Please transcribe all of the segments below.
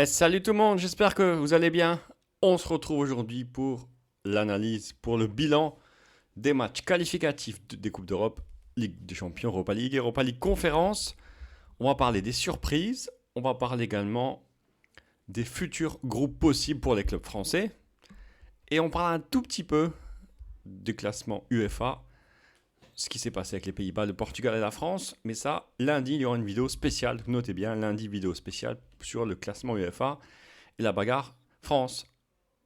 Salut tout le monde, j'espère que vous allez bien. On se retrouve aujourd'hui pour l'analyse, pour le bilan des matchs qualificatifs des Coupes d'Europe, Ligue des Champions, Europa League Conférence. On va parler des surprises, on va parler également des futurs groupes possibles pour les clubs français. Et on parle un tout petit peu du classement UEFA, ce qui s'est passé avec les Pays-Bas, le Portugal et la France. Mais ça, lundi, il y aura une vidéo spéciale, notez bien, lundi, vidéo spéciale sur le classement UEFA et la bagarre France,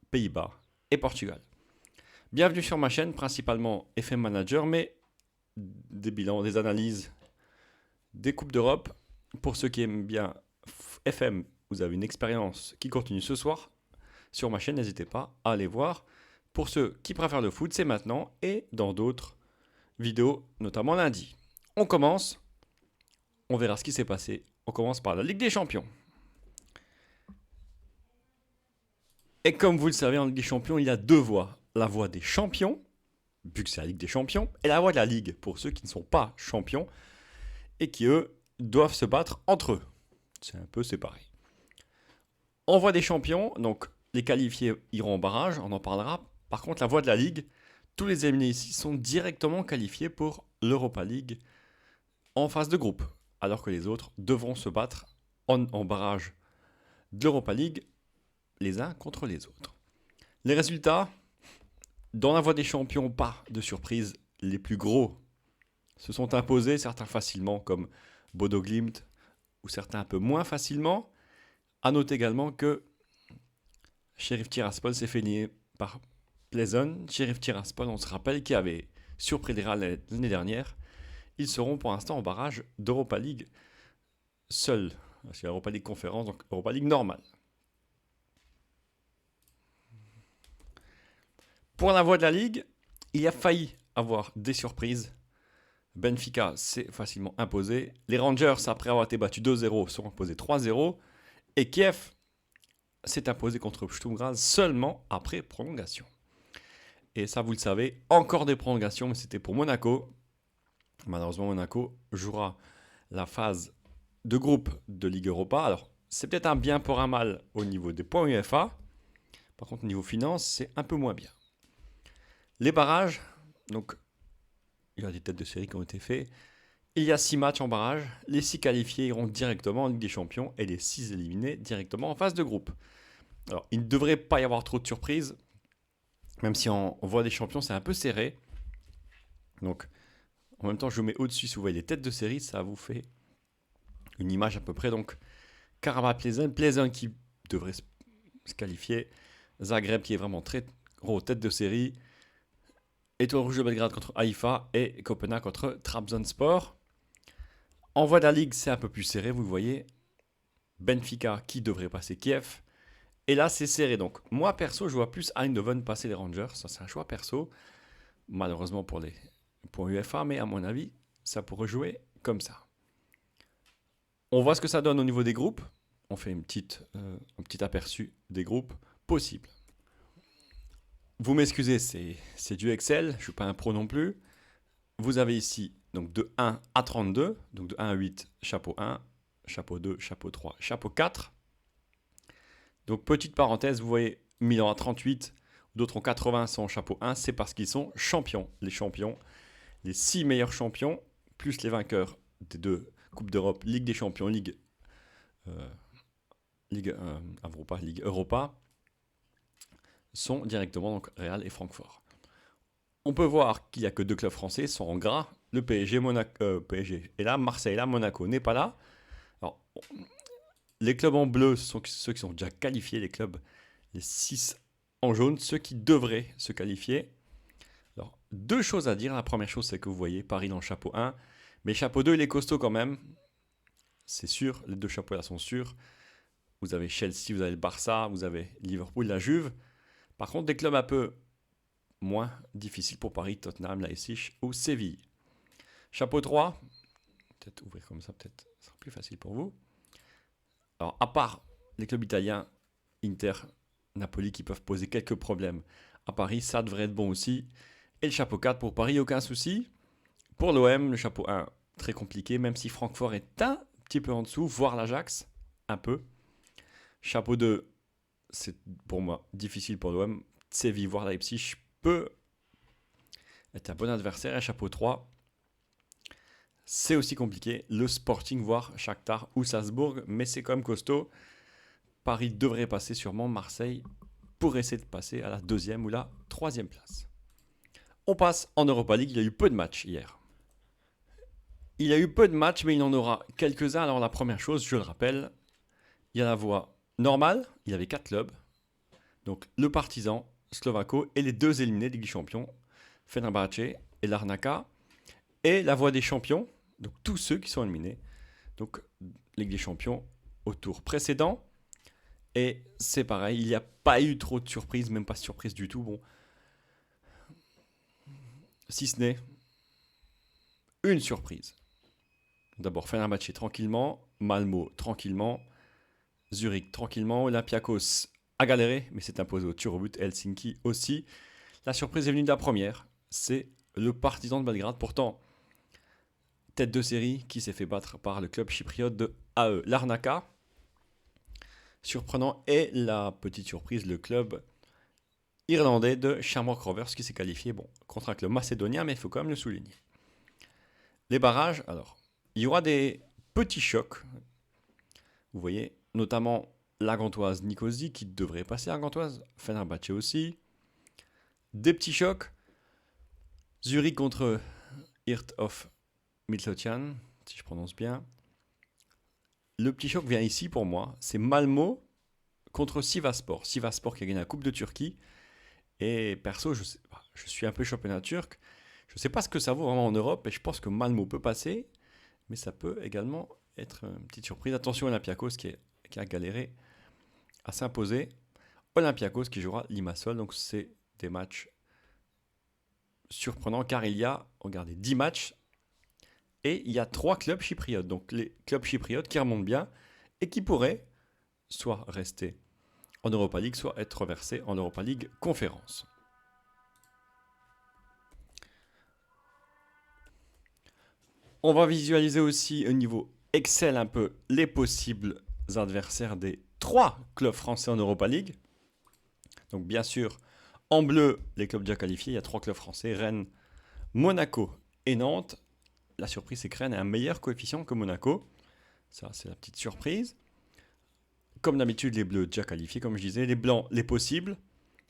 Pays-Bas et Portugal. Bienvenue sur ma chaîne, principalement FM Manager, mais des bilans, des analyses des Coupes d'Europe. Pour ceux qui aiment bien FM, vous avez une expérience qui continue ce soir sur ma chaîne, n'hésitez pas à aller voir. Pour ceux qui préfèrent le foot, c'est maintenant et dans d'autres vidéos, notamment lundi. On commence, on verra ce qui s'est passé. On commence par la Ligue des Champions. Et comme vous le savez, en Ligue des Champions, il y a deux voies. La voie des champions, vu que c'est la Ligue des Champions, et la voie de la Ligue, pour ceux qui ne sont pas champions, et qui, eux, doivent se battre entre eux. C'est un peu séparé. En voie des champions, donc les qualifiés iront au barrage, on en parlera. Par contre, la voie de la Ligue, tous les éliminés ici sont directement qualifiés pour l'Europa League en phase de groupe, alors que les autres devront se battre en barrage de l'Europa League les uns contre les autres. Les résultats, dans la voie des champions, pas de surprise, les plus gros se sont imposés, certains facilement comme Bodo Glimt, ou certains un peu moins facilement. A noter également que Sheriff Tiraspol s'est fait nier par Pleasant. Sheriff Tiraspol, on se rappelle, qui avait surpris les Real l'année dernière. Ils seront pour l'instant en barrage d'Europa League seuls. C'est l'Europa League Conférence, donc Europa League normale. Pour la voie de la Ligue, il a failli avoir des surprises. Benfica s'est facilement imposé. Les Rangers, après avoir été battus 2-0, sont imposés 3-0. Et Kiev s'est imposé contre Sturm Graz seulement après prolongation. Et ça, vous le savez, encore des prolongations, mais c'était pour Monaco. Malheureusement, Monaco jouera la phase de groupe de Ligue Europa. Alors, c'est peut-être un bien pour un mal au niveau des points UEFA. Par contre, au niveau finance, c'est un peu moins bien. Les barrages, donc il y a des têtes de série qui ont été faits. Il y a 6 matchs en barrage. Les 6 qualifiés iront directement en Ligue des Champions et les 6 éliminés directement en phase de groupe. Alors, il ne devrait pas y avoir trop de surprises, même si on voit des champions, c'est un peu serré. Donc, en même temps, je vous mets au-dessus, si vous voyez les têtes de série, ça vous fait une image à peu près. Donc, Karabakh Pleasant qui devrait se qualifier. Zagreb qui est vraiment très gros tête de série. Étoile Rouge de Belgrade contre Haïfa et Copenhague contre Trabzonspor. En voie de la Ligue, c'est un peu plus serré, vous le voyez. Benfica qui devrait passer Kiev. Et là, c'est serré. Donc, moi, perso, je vois plus Eindhoven passer les Rangers. Ça, c'est un choix perso. Malheureusement pour UEFA, mais à mon avis, ça pourrait jouer comme ça. On voit ce que ça donne au niveau des groupes. On fait un petit aperçu des groupes possibles. Vous m'excusez, c'est du Excel, je ne suis pas un pro non plus. Vous avez ici donc de 1 à 32, donc de 1 à 8, chapeau 1, chapeau 2, chapeau 3, chapeau 4. Donc petite parenthèse, vous voyez Milan à 38, d'autres ont 80, sont en chapeau 1, c'est parce qu'ils sont champions. Les champions, les 6 meilleurs champions, plus les vainqueurs des 2 Coupes d'Europe, Ligue des Champions, Ligue Europa, sont directement donc Real et Francfort. On peut voir qu'il n'y a que 2 clubs français sont en gras, le PSG, PSG est là, Marseille est là, Monaco n'est pas là. Alors, les clubs en bleu sont ceux qui sont déjà qualifiés, les 6 en jaune, ceux qui devraient se qualifier. Alors, 2 choses à dire. La première chose, c'est que vous voyez Paris dans le chapeau 1, mais chapeau 2, il est costaud quand même. C'est sûr, les 2 chapeaux là sont sûrs. Vous avez Chelsea, vous avez le Barça, vous avez Liverpool, la Juve. Par contre, des clubs un peu moins difficiles pour Paris, Tottenham, Leipzig ou Séville. Chapeau 3, peut-être ouvrir comme ça, peut-être ça sera plus facile pour vous. Alors, à part les clubs italiens, Inter, Napoli qui peuvent poser quelques problèmes à Paris, ça devrait être bon aussi. Et le chapeau 4 pour Paris, aucun souci. Pour l'OM, le chapeau 1, très compliqué, même si Francfort est un petit peu en dessous, voire l'Ajax, un peu. Chapeau 2, c'est pour moi difficile pour l'OM. Séville, voire Leipzig peut être un bon adversaire. Et chapeau 3, c'est aussi compliqué. Le Sporting, voire Shakhtar ou Salzbourg, mais c'est quand même costaud. Paris devrait passer sûrement. Marseille pour essayer de passer à la 2e ou la 3e place. On passe en Europa League. Il y a eu peu de matchs hier. Il y a eu peu de matchs, mais il en aura quelques-uns. Alors la première chose, je le rappelle, il y a la voie normale. Il y avait 4 clubs. Donc le Partizan, Slovako et les 2 éliminés de Ligue des Champions, Fenerbahçe et Larnaca. Et la voie des champions, donc tous ceux qui sont éliminés. Donc Ligue des Champions au tour précédent. Et c'est pareil, il n'y a pas eu trop de surprises, même pas de surprise du tout. Bon, si ce n'est une surprise. D'abord Fenerbahçe tranquillement, Malmo tranquillement, Zurich tranquillement, Olympiakos a galéré, mais s'est imposé au tir au but, Helsinki aussi. La surprise est venue de la première, c'est le Partizan de Belgrade, pourtant tête de série qui s'est fait battre par le club chypriote de AE Larnaca. Surprenant, et la petite surprise, le club irlandais de Shamrock Rovers qui s'est qualifié contre un club macédonien, mais il faut quand même le souligner. Les barrages, alors, il y aura des petits chocs. Vous voyez, notamment la Gantoise Nicosie qui devrait passer à Gantoise, Fenerbahçe aussi. Des petits chocs. Zurich contre Hirt of Midlothian, si je prononce bien. Le petit choc vient ici pour moi, c'est Malmo contre Sivasspor. Sivasspor qui a gagné la Coupe de Turquie. Et perso, je suis un peu championnat turc. Je ne sais pas ce que ça vaut vraiment en Europe et je pense que Malmo peut passer. Mais ça peut également être une petite surprise. Attention Olympiakos qui a galéré à s'imposer. Olympiakos qui jouera Limassol. Donc c'est des matchs surprenants car il y a, regardez, 10 matchs. Et il y a 3 clubs chypriotes. Donc les clubs chypriotes qui remontent bien et qui pourraient soit rester en Europa League, soit être reversés en Europa League Conférence. On va visualiser aussi au niveau Excel un peu les possibles adversaires des 3 clubs français en Europa League. Donc bien sûr, en bleu, les clubs déjà qualifiés. Il y a 3 clubs français, Rennes, Monaco et Nantes. La surprise, c'est que Rennes a un meilleur coefficient que Monaco. Ça, c'est la petite surprise. Comme d'habitude, les bleus déjà qualifiés, comme je disais. Les blancs, les possibles.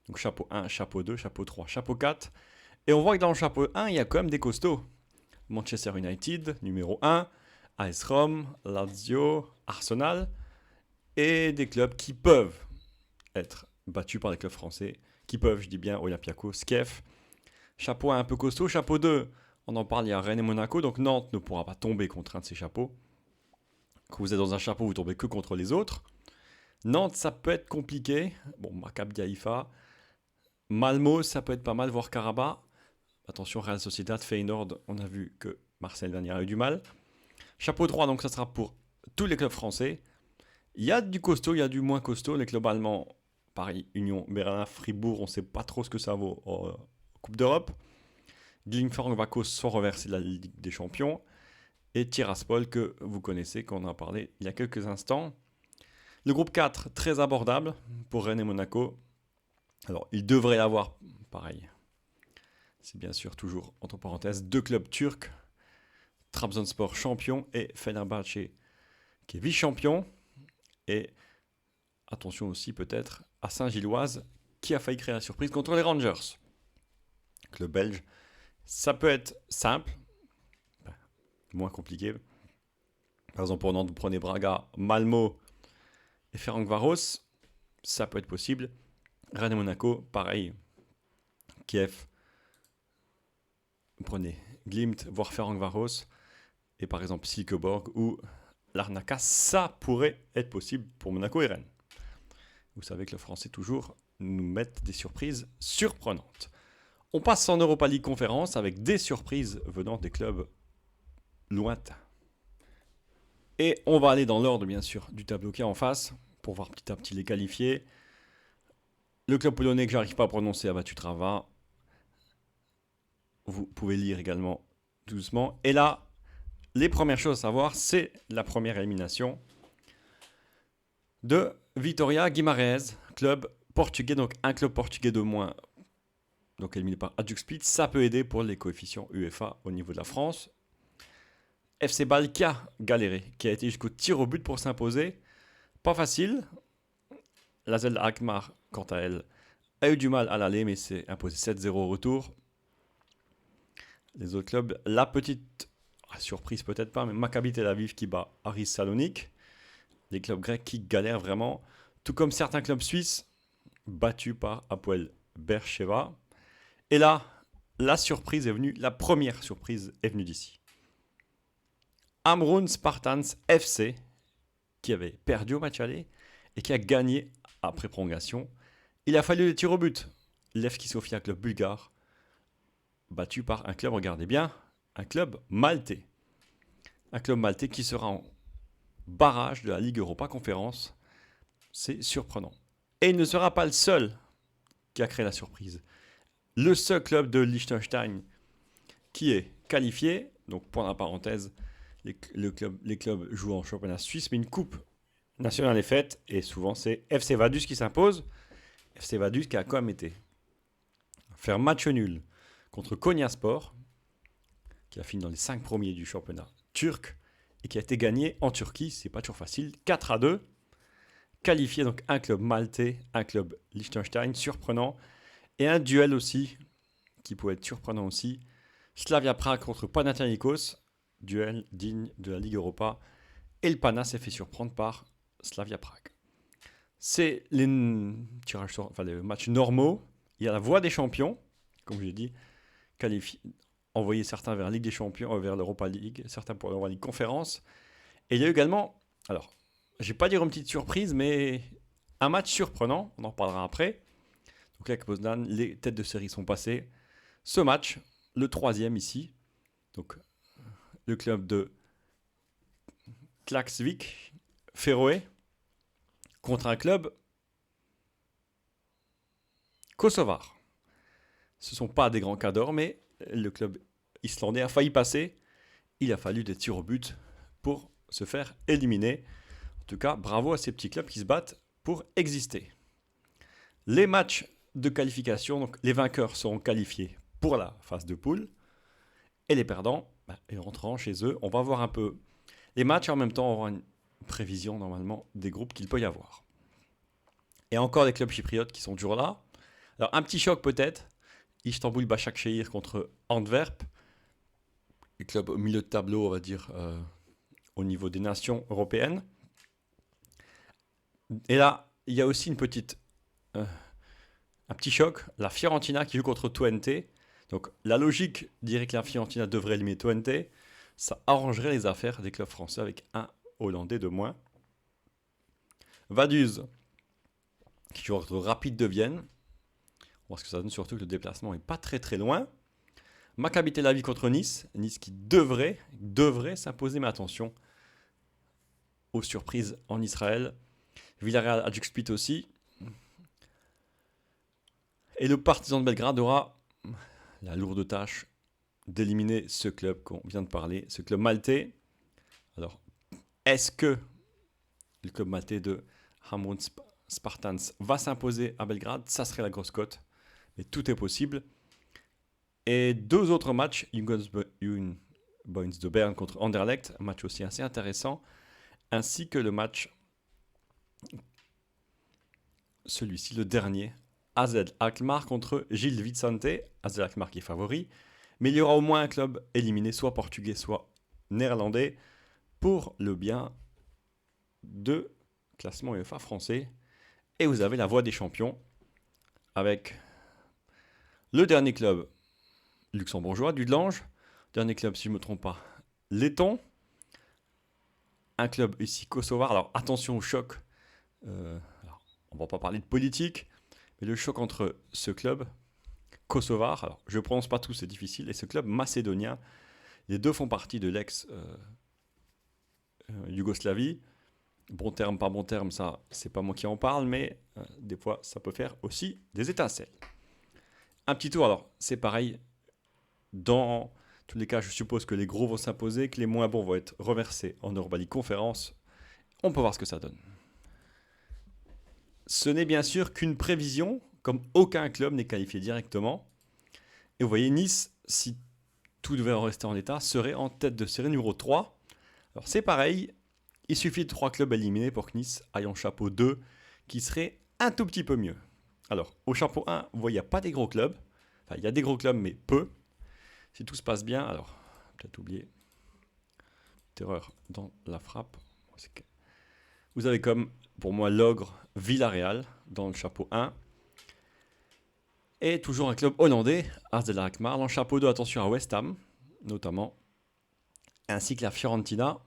Donc chapeau 1, chapeau 2, chapeau 3, chapeau 4. Et on voit que dans le chapeau 1, il y a quand même des costauds. Manchester United, numéro 1, AS Rome, Lazio, Arsenal, et des clubs qui peuvent être battus par des clubs français, qui peuvent, je dis bien, Olympiakos, Kiev. Chapeau 1 un peu costaud, chapeau 2, on en parle, il y a Rennes et Monaco, donc Nantes ne pourra pas tomber contre un de ces chapeaux. Quand vous êtes dans un chapeau, vous tombez que contre les autres. Nantes, ça peut être compliqué. Bon, Maccabi Haïfa. Malmo, ça peut être pas mal, voire Karabakh. Attention, Real Sociedad, Feyenoord, on a vu que Marseille dernier a eu du mal. Chapeau 3, donc ça sera pour tous les clubs français. Il y a du costaud, il y a du moins costaud. Les clubs allemands, Paris, Union, Berlin, Fribourg, on ne sait pas trop ce que ça vaut en Coupe d'Europe. Glinfang va soit reverser de la Ligue des Champions. Et Tiraspol, que vous connaissez, qu'on en a parlé il y a quelques instants. Le groupe 4, très abordable pour Rennes et Monaco. Alors, il devrait y avoir, pareil, c'est bien sûr toujours, entre parenthèses, 2 clubs turcs. Trabzonspor champion et Fenerbahçe qui est vice-champion. Et attention aussi peut-être à Saint-Gilloise qui a failli créer la surprise contre les Rangers. Club belge. Ça peut être simple, moins compliqué. Par exemple pour Nantes, vous prenez Braga, Malmo et Ferencváros. Ça peut être possible. Rennes et Monaco, pareil. Kiev. Vous prenez Glimt, voire Ferencváros. Et par exemple Silkeborg ou Larnaca, ça pourrait être possible pour Monaco et Rennes. Vous savez que le français toujours nous met des surprises surprenantes. On passe en Europa League Conférence avec des surprises venant des clubs lointains. Et on va aller dans l'ordre bien sûr du tableau qui est en face pour voir petit à petit les qualifiés. Le club polonais que j'arrive pas à prononcer a battu Trava. Vous pouvez lire également doucement. Et là, les premières choses à savoir, c'est la première élimination de Vitória Guimarães, club portugais, donc un club portugais de moins, donc éliminé par Hajduk Split. Ça peut aider pour les coefficients UEFA au niveau de la France. FC Bâle qui a galéré, qui a été jusqu'au tir au but pour s'imposer. Pas facile. L'AZ Alkmaar, quant à elle, a eu du mal à l'aller, mais s'est imposé 7-0 au retour. Les autres clubs, la petite surprise peut-être pas, mais Maccabi Tel Aviv qui bat Aris Salonique. Les clubs grecs qui galèrent vraiment, tout comme certains clubs suisses battus par Hapoel Beersheva. Et là, la surprise est venue, la première surprise est venue d'ici. Amroun Spartans FC, qui avait perdu au match aller et qui a gagné après prolongation. Il a fallu les tirs au but. Levski Sofia, club bulgare, battu par un club, regardez bien, un club maltais. Un club maltais qui sera en barrage de la Ligue Europa Conférence. C'est surprenant. Et il ne sera pas le seul qui a créé la surprise. Le seul club de Liechtenstein qui est qualifié, donc point la parenthèse, les clubs jouent en championnat suisse, mais une coupe nationale est faite, et souvent c'est FC Vaduz qui s'impose. FC Vaduz qui a quand même été faire match nul contre Konyaspor, qui a fini dans les 5 premiers du championnat turc, et qui a été gagné en Turquie, c'est pas toujours facile, 4-2. Qualifié donc un club maltais, un club Liechtenstein, surprenant, et un duel aussi, qui pouvait être surprenant aussi, Slavia Prague contre Panathinaikos, duel digne de la Ligue Europa, et le Pana s'est fait surprendre par Slavia Prague. C'est les matchs normaux. Il y a la voie des champions, comme j'ai dit, envoyer certains vers la Ligue des Champions, vers l'Europa League, certains pour l'Europa League Conférence. Et il y a également, alors, je ne vais pas dire une petite surprise, mais un match surprenant, on en parlera après. Donc avec Poznan, les têtes de série sont passées. Ce match, le troisième ici, donc le club de Klaksvik, Féroé, contre un club kosovar. Ce ne sont pas des grands cadors, mais le club islandais a failli passer. Il a fallu des tirs au but pour se faire éliminer. En tout cas, bravo à ces petits clubs qui se battent pour exister. Les matchs de qualification, donc les vainqueurs seront qualifiés pour la phase de poule. Et les perdants, ils rentreront chez eux. On va voir un peu les matchs. En même temps, on aura une prévision normalement des groupes qu'il peut y avoir. Et encore des clubs chypriotes qui sont toujours là. Alors un petit choc peut-être. Istanbul Başakşehir contre Antwerp. Les clubs au milieu de tableau, on va dire, au niveau des nations européennes. Et là, il y a aussi un petit choc. La Fiorentina qui joue contre Twente. Donc la logique dirait que la Fiorentina devrait éliminer Twente. Ça arrangerait les affaires des clubs français avec un Hollandais de moins. Vaduz qui joue contre Rapide de Vienne. On va voir ce que ça donne, surtout que le déplacement n'est pas très très loin. Maccabi Tel Aviv contre Nice. Nice qui devrait s'imposer, mais attention aux surprises en Israël. Villarreal Hajduk Split aussi. Et le Partizan de Belgrade aura la lourde tâche d'éliminer ce club qu'on vient de parler, ce club maltais. Alors, est-ce que le club maltais de Hamrun Spartans va s'imposer à Belgrade? Ça serait la grosse cote, mais tout est possible. Et deux autres matchs, Young Boys de Berne contre Anderlecht, un match aussi assez intéressant, ainsi que le match, celui-ci, le dernier, AZ Alkmaar contre Gil Vicente. AZ Alkmaar qui est favori, mais il y aura au moins un club éliminé, soit portugais, soit néerlandais, pour le bien de classement UEFA français. Et vous avez la voie des champions, avec le dernier club luxembourgeois, Dudelange. Dernier club, si je ne me trompe pas, Letton. Un club ici, kosovar. Alors attention au choc. Alors, on ne va pas parler de politique, mais le choc entre ce club kosovar, alors je ne prononce pas tout, c'est difficile, et ce club macédonien. Les deux font partie de l'ex-Yougoslavie. Bon terme, pas bon terme, ça, c'est pas moi qui en parle, mais des fois, ça peut faire aussi des étincelles. Un petit tour, alors, c'est pareil. Dans tous les cas, je suppose que les gros vont s'imposer, que les moins bons vont être reversés en Europa League Conférence. On peut voir ce que ça donne. Ce n'est bien sûr qu'une prévision, comme aucun club n'est qualifié directement. Et vous voyez, Nice, si tout devait en rester en état, serait en tête de série numéro 3. Alors c'est pareil, il suffit de 3 clubs éliminés pour que Nice aille en chapeau 2, qui serait un tout petit peu mieux. Alors, au chapeau 1, vous voyez, il n'y a pas des gros clubs. Enfin, il y a des gros clubs, mais peu. Si tout se passe bien, alors, peut-être oublier. Erreur dans la frappe. Vous avez comme, pour moi, l'ogre Villarreal dans le chapeau 1. Et toujours un club hollandais, AS de Alkmaar. En chapeau 2, attention à West Ham, notamment. Ainsi que la Fiorentina.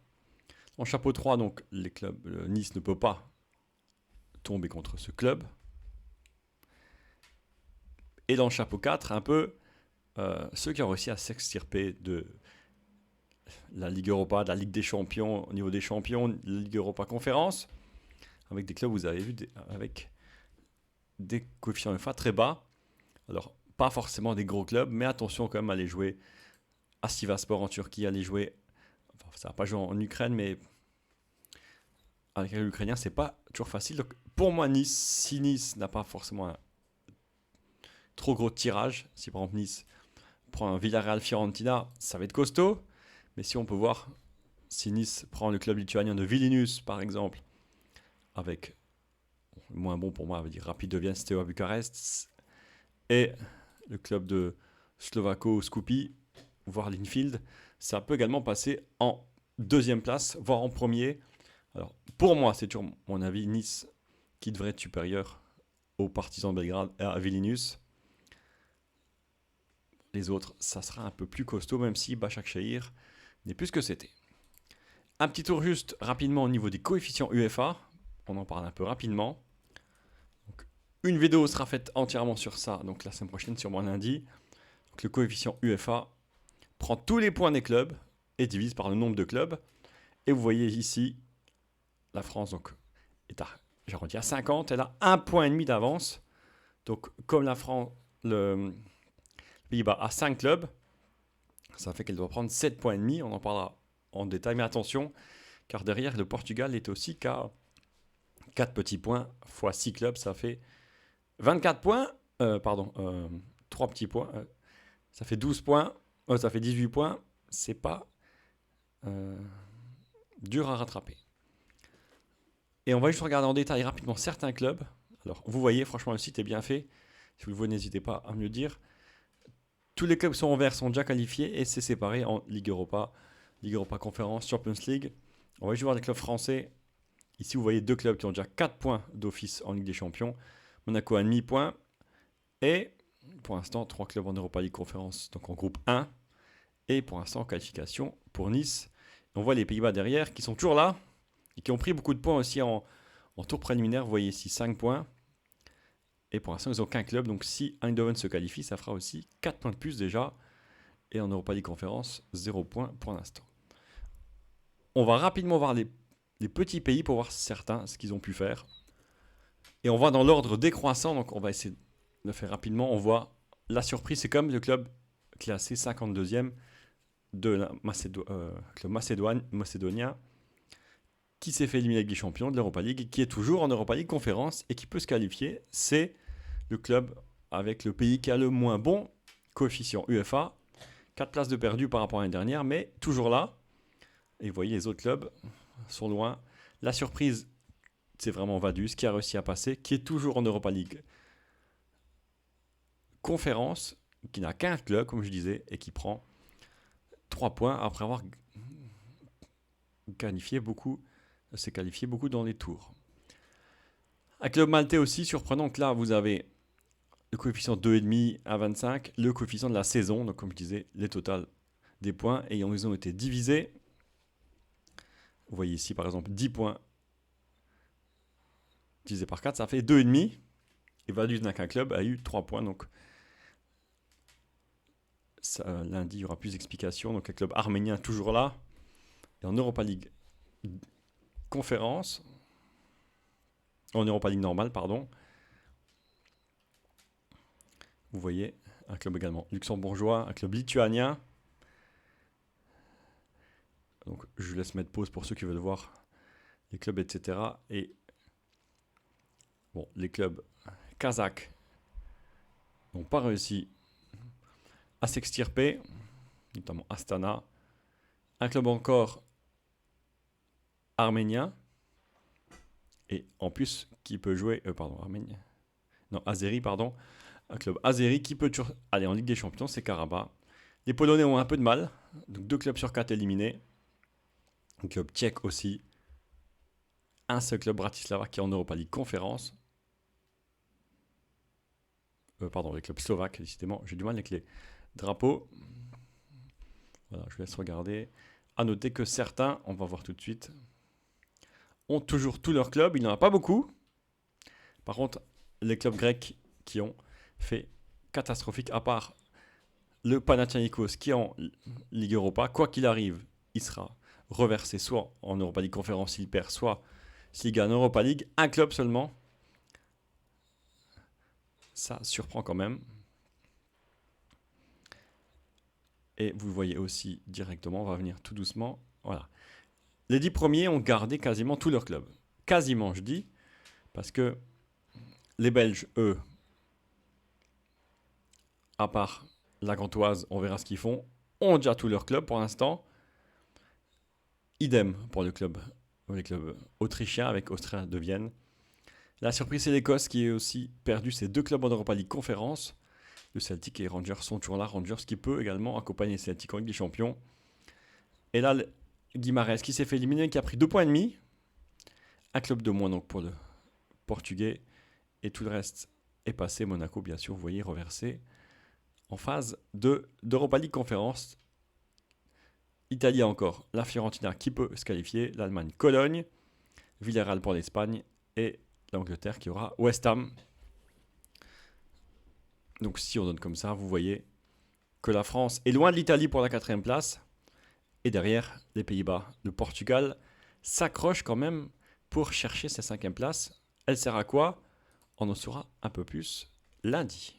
En chapeau 3, donc, les clubs, Nice ne peut pas tomber contre ce club. Et dans le chapeau 4, un peu ceux qui ont réussi à s'extirper de la Ligue Europa, de la Ligue des Champions, au niveau des champions, de la Ligue Europa Conférence, avec des clubs, vous avez vu, avec des coefficients UEFA très bas. Alors, pas forcément des gros clubs, mais attention quand même à aller jouer à Sivasspor en Turquie, à aller jouer, enfin, ça va pas jouer en Ukraine, mais avec l'Ukrainien, c'est pas toujours facile. Donc, pour moi, Nice, si Nice n'a pas forcément un trop gros tirage, si par exemple Nice prend un Villarreal Fiorentina, ça va être costaud. Mais si on peut voir, si Nice prend le club lituanien de Vilnius, par exemple, avec, moins bon pour moi, veut dire Rapid de Vienne, Steaua Bucarest, et le club de Slovako Skupi, voire Linfield, ça peut également passer en deuxième place, voire en premier. Alors, pour moi, c'est toujours mon avis, Nice qui devrait être supérieur aux Partisans de Belgrade et à Vilnius. Les autres, ça sera un peu plus costaud, même si Başakşehir n'est plus ce que c'était. Un petit tour juste rapidement au niveau des coefficients UEFA. On en parle un peu rapidement. Donc, une vidéo sera faite entièrement sur ça, donc la semaine prochaine, sûrement lundi. Donc, le coefficient UEFA prend tous les points des clubs et divise par le nombre de clubs. Et vous voyez ici, la France donc, est à 50, elle a 1,5 point d'avance. Donc comme la France, le Pays-Bas a 5 clubs, ça fait qu'elle doit prendre 7,5 points. On en parlera en détail, mais attention, car derrière, le Portugal est aussi qu'à 4 petits points fois 6 clubs, ça fait 24 points, 3 petits points, ça fait 12 points, ça fait 18 points, c'est pas dur à rattraper. Et on va juste regarder en détail rapidement certains clubs. Alors, vous voyez, franchement, le site est bien fait. Si vous le voyez, n'hésitez pas à me le dire. Tous les clubs sont en vert, sont déjà qualifiés et c'est séparé en Ligue Europa Conférence, Champions League. On va juste voir les clubs français. Ici, vous voyez 2 clubs qui ont déjà 4 points d'office en Ligue des Champions. Monaco a demi-point. Et pour l'instant, 3 clubs en Europa League Conférence, donc en groupe 1. Et pour l'instant, en qualification pour Nice. On voit les Pays-Bas derrière qui sont toujours là et qui ont pris beaucoup de points aussi en tour préliminaire. Vous voyez ici 5 points. Et pour l'instant, ils n'ont qu'un club. Donc si Eindhoven se qualifie, ça fera aussi 4 points de plus déjà. Et en Europa League Conférence, 0 points pour l'instant. On va rapidement voir les petits pays pour voir certains ce qu'ils ont pu faire. Et on va dans l'ordre décroissant. Donc on va essayer de le faire rapidement. On voit la surprise, c'est comme le club classé 52e de la club macédonien qui s'est fait éliminer avec les champions de l'Europa League, qui est toujours en Europa League Conférence et qui peut se qualifier. C'est le club avec le pays qui a le moins bon coefficient UEFA. 4 places de perdu par rapport à l'année dernière, mais toujours là. Et vous voyez, les autres clubs sont loin. La surprise, c'est vraiment Vaduz qui a réussi à passer, qui est toujours en Europa League Conférence, qui n'a qu'un club, comme je disais, et qui prend 3 points après avoir s'est qualifié beaucoup dans les tours. Un club maltais aussi, surprenant que là, vous avez le coefficient 2,5 à 25, le coefficient de la saison, donc comme je disais, les totals des points, et ils ont été divisés. Vous voyez ici, par exemple, 10 points divisé par 4, ça fait 2,5. Et Vaduz n'a qu'un club, a eu 3 points, donc ça, lundi, il y aura plus d'explications. Donc un club arménien toujours là. Et en Europa League Conférence, en Europa League normale, pardon, vous voyez un club également luxembourgeois, un club lituanien. Donc je vous laisse mettre pause pour ceux qui veulent voir les clubs, etc. Et Bon, les clubs kazakhs n'ont pas réussi à s'extirper, notamment Astana. Un club encore arménien, et en plus qui peut jouer, arménien, non, Azeri, pardon, un club azéri qui peut toujours aller en Ligue des Champions, c'est Karabakh. Les Polonais ont un peu de mal, donc 2 clubs sur 4 éliminés. Un club tchèque aussi. Un seul club Bratislava qui est en Europa League Conférence. Les clubs slovaques, décidément, j'ai du mal avec les drapeaux. Voilà, je vous laisse regarder. À noter que certains, on va voir tout de suite, ont toujours tous leurs clubs. Il n'y en a pas beaucoup. Par contre, les clubs grecs qui ont fait catastrophique, à part le Panathinaikos qui est en Ligue Europa, quoi qu'il arrive, il sera reversé soit en Europa League Conférence s'il perd, soit s'il gagne en Europa League. Un club seulement. Ça surprend quand même. Et vous le voyez aussi directement, on va venir tout doucement. Voilà. Les 10 premiers ont gardé quasiment tous leurs clubs. Quasiment, je dis, parce que les Belges, eux, à part la Gantoise, on verra ce qu'ils font, ont déjà tous leurs clubs pour l'instant. Idem pour les clubs autrichiens avec Austria de Vienne. La surprise, c'est l'Écosse qui est aussi perdu ses 2 clubs en Europa League Conférence. Le Celtic et les Rangers sont toujours là. Rangers qui peut également accompagner Celtic en Ligue des Champions. Et là, Guimarães qui s'est fait éliminer, qui a pris 2,5 points. Un club de moins donc pour le Portugais. Et tout le reste est passé. Monaco, bien sûr, vous voyez, reversé en phase d'Europa League Conférence. Italie encore. La Fiorentina qui peut se qualifier. L'Allemagne, Cologne. Villarreal pour l'Espagne. Et l'Angleterre qui aura West Ham. Donc si on donne comme ça, vous voyez que la France est loin de l'Italie pour la 4e place. Et derrière, les Pays-Bas, le Portugal s'accroche quand même pour chercher sa 5e place. Elle sert à quoi? On en saura un peu plus lundi.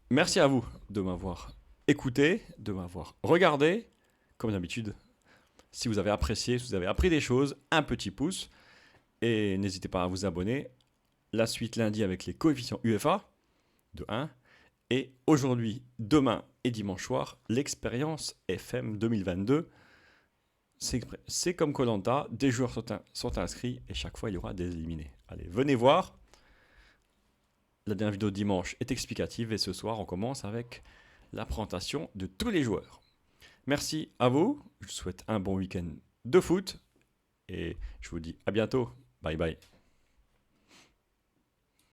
Merci à vous de m'avoir écouté, de m'avoir regardé. Comme d'habitude, si vous avez apprécié, si vous avez appris des choses, un petit pouce. Et n'hésitez pas à vous abonner. La suite lundi avec les coefficients UEFA de 1. Et aujourd'hui, demain et dimanche soir, l'expérience FM 2022. C'est comme Koh-Lanta, des joueurs sont inscrits et chaque fois il y aura des éliminés. Allez, venez voir. La dernière vidéo de dimanche est explicative et ce soir on commence avec la présentation de tous les joueurs. Merci à vous, je vous souhaite un bon week-end de foot et je vous dis à bientôt. Bye bye.